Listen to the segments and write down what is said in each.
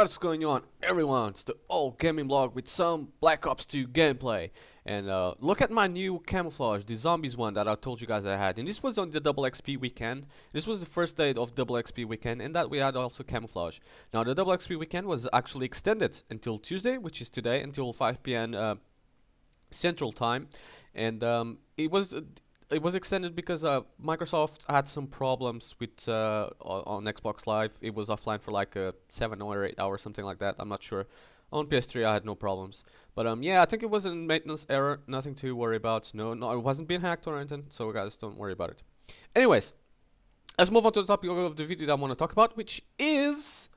What's going on, everyone? It's the old gaming blog with some Black Ops 2 gameplay. And look at my new camouflage, the zombies one that I told you guys I had. And this was on the double XP weekend. This was the first day of double XP weekend, and that we had also camouflage. Now the double XP weekend was actually extended until Tuesday, which is today, until 5 p.m. Central Time, and it was extended because Microsoft had some problems with on Xbox Live. It was offline for like 7 or 8 hours, something like that. I'm not sure. On PS3, I had no problems, but yeah, I think it was a maintenance error. Nothing to worry about. No, it wasn't being hacked or anything. So guys, don't worry about it. Anyways, let's move on to the topic of the video that I want to talk about, which is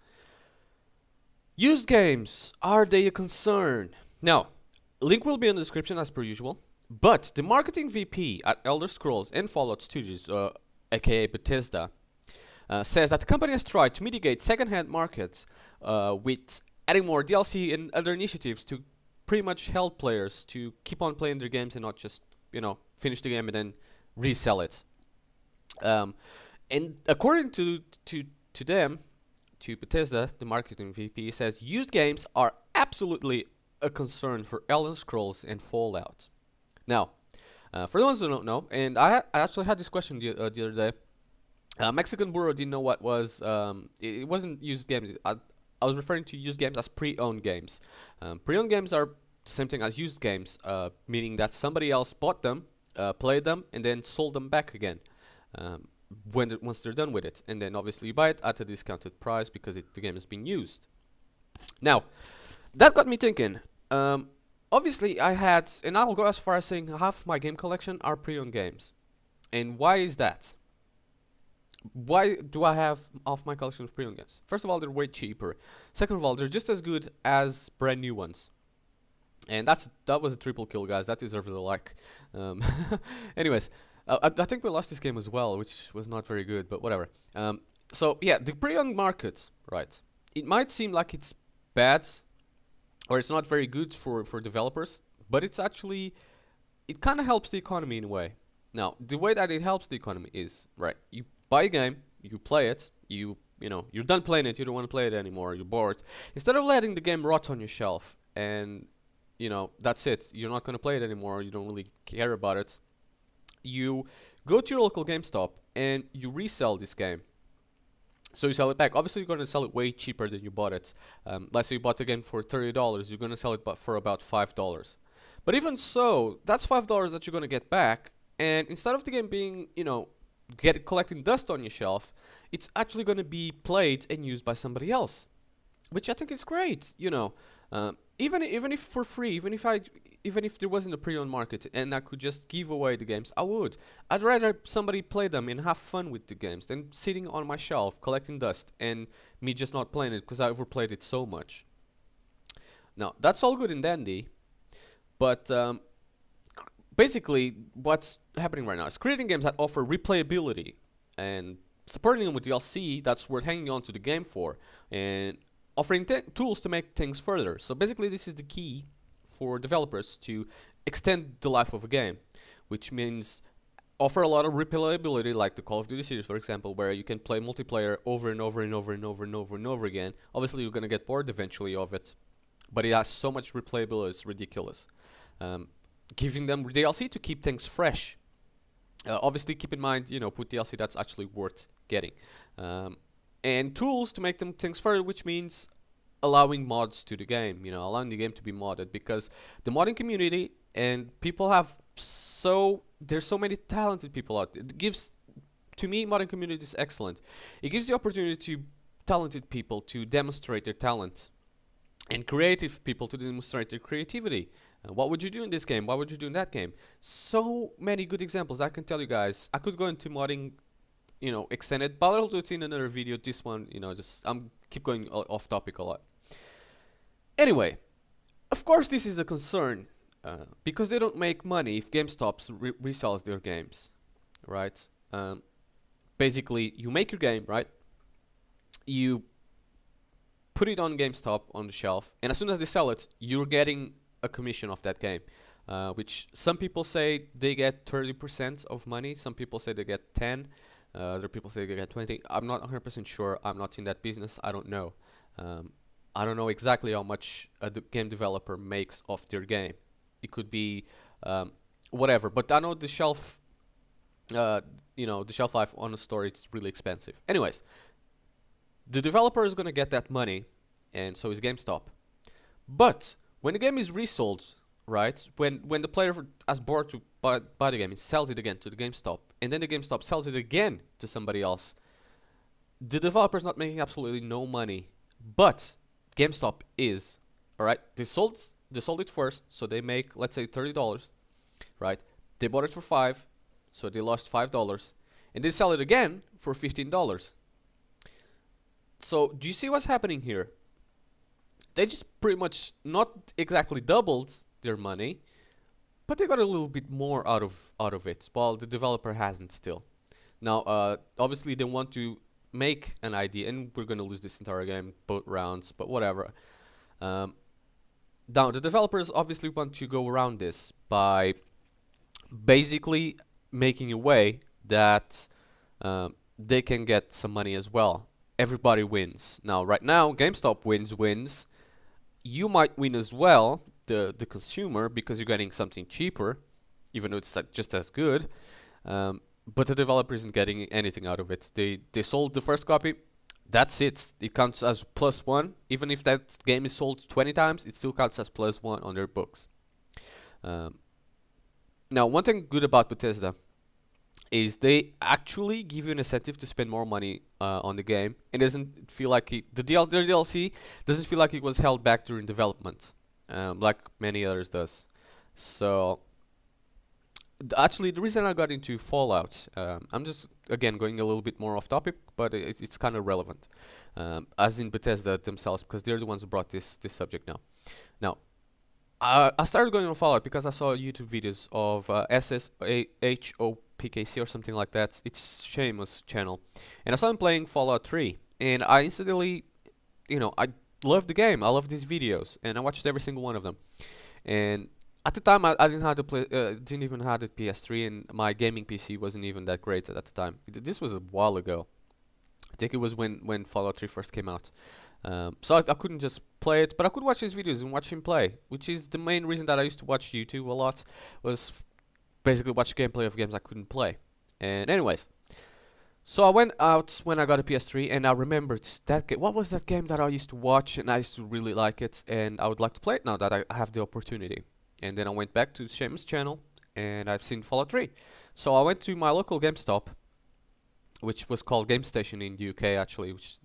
used games. Are they a concern? Now, link will be in the description as per usual. But the marketing VP at Elder Scrolls and Fallout Studios, aka Bethesda, says that the company has tried to mitigate second-hand markets with adding more DLC and other initiatives to pretty much help players to keep on playing their games and not just, finish the game and then resell it. And according to them, to Bethesda, the marketing VP says used games are absolutely a concern for Elder Scrolls and Fallout. Now, for the ones who don't know, and I actually had this question the other day. Mexican Burro didn't know what was. It wasn't used games. I was referring to used games as pre-owned games. Pre-owned games are the same thing as used games, meaning that somebody else bought them, played them, and then sold them back again once they're done with it. And then obviously you buy it at a discounted price because the game has been used. Now, that got me thinking. Obviously, I had, and I'll go as far as saying half my game collection are pre-owned games. And why is that? Why do I have half my collection of pre-owned games? First of all, they're way cheaper. Second of all, they're just as good as brand new ones. And that was a triple kill, guys. That deserves a like. Anyways, I think we lost this game as well, which was not very good, but whatever. So yeah, the pre-owned market, right? It might seem like it's bad, or it's not very good for developers, but it's actually, it kind of helps the economy in a way. Now, the way that it helps the economy is, right, you buy a game, you play it, you're done playing it, you don't want to play it anymore, you're bored. Instead of letting the game rot on your shelf and, that's it, you're not going to play it anymore, you don't really care about it, you go to your local GameStop and you resell this game. So you sell it back. Obviously, you're going to sell it way cheaper than you bought it. Let's say you bought the game for $30. You're going to sell it for about $5. But even so, that's $5 that you're going to get back. And instead of the game being, collecting dust on your shelf, it's actually going to be played and used by somebody else, which I think is great. Even if for free, even if there wasn't a pre-owned market and I could just give away the games, I would. I'd rather somebody play them and have fun with the games than sitting on my shelf collecting dust and me just not playing it because I overplayed it so much. Now, that's all good and dandy, but basically what's happening right now is creating games that offer replayability and supporting them with DLC that's worth hanging on to the game for, and offering tools to make things further. So basically this is the key for developers to extend the life of a game, which means offer a lot of replayability, like the Call of Duty series, for example, where you can play multiplayer over and over and over and over and over and over again. Obviously, you're gonna get bored eventually of it, but it has so much replayability, it's ridiculous. Giving them DLC to keep things fresh. Obviously, keep in mind, put DLC that's actually worth getting. And tools to make them things further, which means allowing mods to the game, allowing the game to be modded, because the modding community and people there's so many talented people out there. It gives, to me, modding community is excellent. It gives the opportunity to talented people to demonstrate their talent and creative people to demonstrate their creativity. What would you do in this game? What would you do in that game? So many good examples I can tell you guys. I could go into modding, extended, but I'll do it in another video. This one, I'm keep going off topic a lot. Anyway, of course this is a concern because they don't make money if GameStop resells their games, right? Basically, you make your game, right? You put it on GameStop on the shelf, and as soon as they sell it, you're getting a commission of that game, which some people say they get 30% of money, some people say they get 10, other people say they get 20. I'm not 100% sure. I'm not in that business. I don't know. I don't know exactly how much a game developer makes off their game. It could be whatever, but I know the shelf, the shelf life on a store, it's really expensive. Anyways, the developer is gonna get that money, and so is GameStop. But when the game is resold, right? When the player has bored to buy the game, he sells it again to the GameStop, and then the GameStop sells it again to somebody else. The developer is not making absolutely no money, but GameStop is. All right, they sold it first, so they make, let's say, $30, right? They bought it for $5, so they lost $5, and they sell it again for $15. So do you see what's happening here? They just pretty much not exactly doubled their money, but they got a little bit more out of it, while the developer hasn't still. Now, obviously they want to make an idea, and we're gonna lose this entire game, both rounds, but whatever. Now, the developers obviously want to go around this by basically making a way that they can get some money as well. Everybody wins. Now, right now, GameStop wins. You might win as well, the consumer, because you're getting something cheaper, even though it's just as good. But the developer isn't getting anything out of it. They sold the first copy. That's it. It counts as +1. Even if that game is sold 20 times, it still counts as +1 on their books. Now, one thing good about Bethesda is they actually give you an incentive to spend more money on the game. It doesn't feel like their DLC doesn't feel like it was held back during development, like many others does. So, actually, the reason I got into Fallout, I'm just, again, going a little bit more off topic, but it's kind of relevant, as in Bethesda themselves, because they're the ones who brought this subject now. Now, I started going on Fallout because I saw YouTube videos of SSHOPKC or something like that. It's Seamus channel, and I saw him playing Fallout 3, and I instantly, I loved the game. I loved these videos, and I watched every single one of them. And at the time, I didn't have didn't even have the PS3, and my gaming PC wasn't even that great at the time. This was a while ago. I think it was when Fallout 3 first came out. So I couldn't just play it, but I could watch his videos and watch him play, which is the main reason that I used to watch YouTube a lot, was basically watch gameplay of games I couldn't play. And anyways, so I went out when I got a PS3, and I remembered that game. What was that game that I used to watch, and I used to really like it, and I would like to play it now that I have the opportunity. And then I went back to Seamus' channel, and I've seen Fallout 3. So I went to my local GameStop, which was called GameStation in the UK, actually, which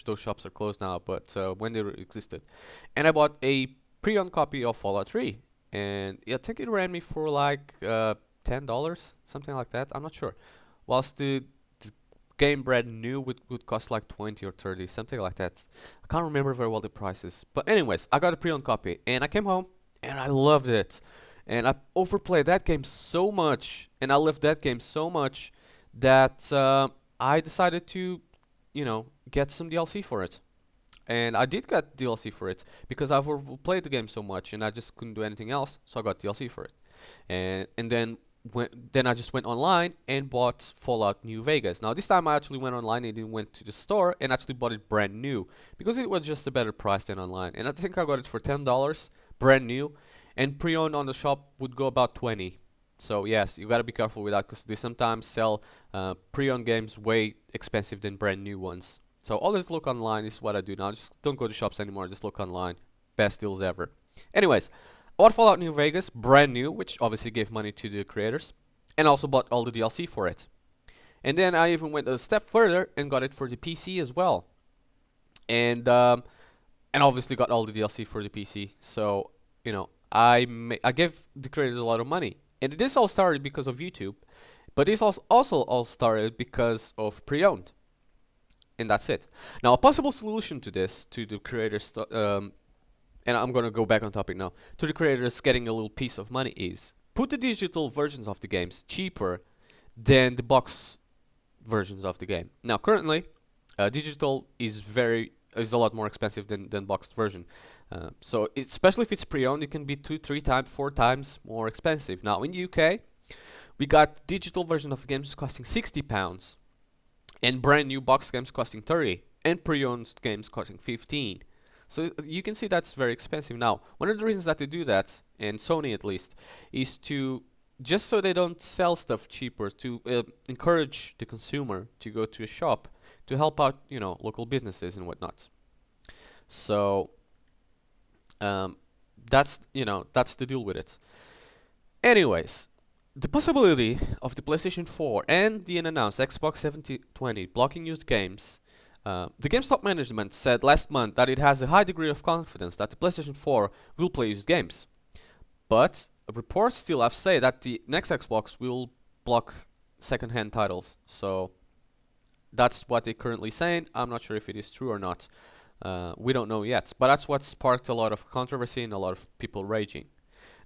those shops are closed now, but when they existed. And I bought a pre-owned copy of Fallout 3, and I think it ran me for like $10, something like that. I'm not sure. Whilst the game brand new would cost like 20 or 30, something like that. I can't remember very well the prices. But anyways, I got a pre-owned copy, and I came home, and I loved it. And I overplayed that game so much, and I loved that game so much that I decided to, get some DLC for it. And I did get DLC for it because I've played the game so much, and I just couldn't do anything else, so I got DLC for it. And then I just went online and bought Fallout New Vegas. Now this time I actually went online and didn't went to the store and actually bought it brand new because it was just a better price than online. And I think I got it for $10, brand new, and pre-owned on the shop would go about 20. So yes, you gotta be careful with that because they sometimes sell pre-owned games way expensive than brand new ones. So always look online. This is what I do now. Just don't go to shops anymore. Just look online. Best deals ever. Anyways, I bought Fallout New Vegas, brand new, which obviously gave money to the creators, and also bought all the DLC for it. And then I even went a step further and got it for the PC as well. And obviously got all the DLC for the PC. So I gave the creators a lot of money. And this all started because of YouTube, but this also all started because of pre-owned. And that's it. Now, a possible solution to this, to the creators, and I'm going to go back on topic now, to the creators getting a little piece of money is put the digital versions of the games cheaper than the box versions of the game. Now, currently, digital is a lot more expensive than boxed version. So especially if it's pre-owned, it can be 2, 3 times, 4 times more expensive. Now in the UK, we got digital version of games costing £60, and brand new box games costing 30, and pre-owned games costing 15. So you can see that's very expensive. Now, one of the reasons that they do that, and Sony at least, is to just so they don't sell stuff cheaper, to encourage the consumer to go to a shop to help out, you know, local businesses and whatnot. So that's, you know, that's the deal with it. Anyways, the possibility of the PlayStation 4 and the unannounced Xbox 7020 blocking used games. The GameStop management said last month that it has a high degree of confidence that the PlayStation 4 will play used games. But reports still have said that the next Xbox will block second-hand titles. So that's what they're currently saying. I'm not sure if it is true or not. We don't know yet. But that's what sparked a lot of controversy and a lot of people raging.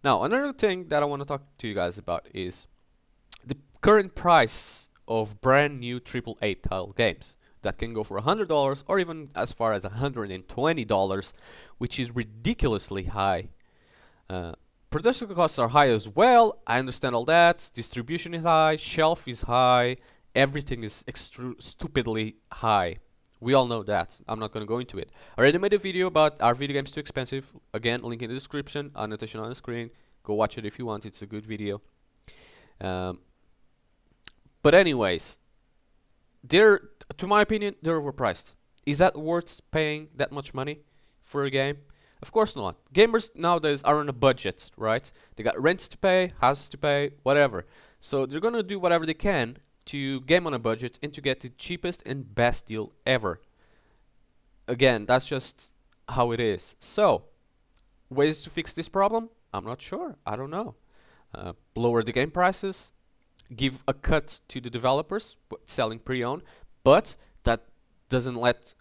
Now, another thing that I want to talk to you guys about is the current price of brand new AAA title games that can go for $100 or even as far as $120, which is ridiculously high. Production costs are high as well. I understand all that. Distribution is high, shelf is high, everything is stupidly high. We all know that. I'm not going to go into it. I already made a video about Are Video Games Too Expensive? Again, link in the description, annotation on the screen. Go watch it if you want. It's a good video. But anyways, to my opinion, they're overpriced. Is that worth paying that much money for a game? Of course not. Gamers nowadays are on a budget, right? They got rents to pay, houses to pay, whatever. So they're going to do whatever they can to game on a budget and to get the cheapest and best deal ever. Again, that's just how it is. So, ways to fix this problem? I'm not sure. I don't know. Lower the game prices, give a cut to the developers selling pre-owned, but that doesn't let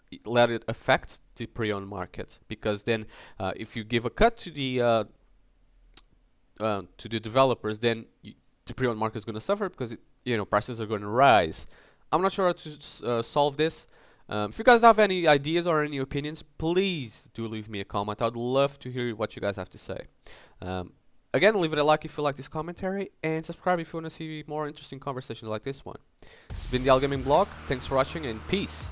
it affect the pre-owned market, because then if you give a cut to the developers, then the pre-owned market is going to suffer because prices are going to rise. I'm not sure how to solve this. If you guys have any ideas or any opinions, please do leave me a comment. I'd love to hear what you guys have to say. Again, leave it a like if you like this commentary, and subscribe if you want to see more interesting conversations like this one. This has been the Al Gaming Blog. Thanks for watching, and peace.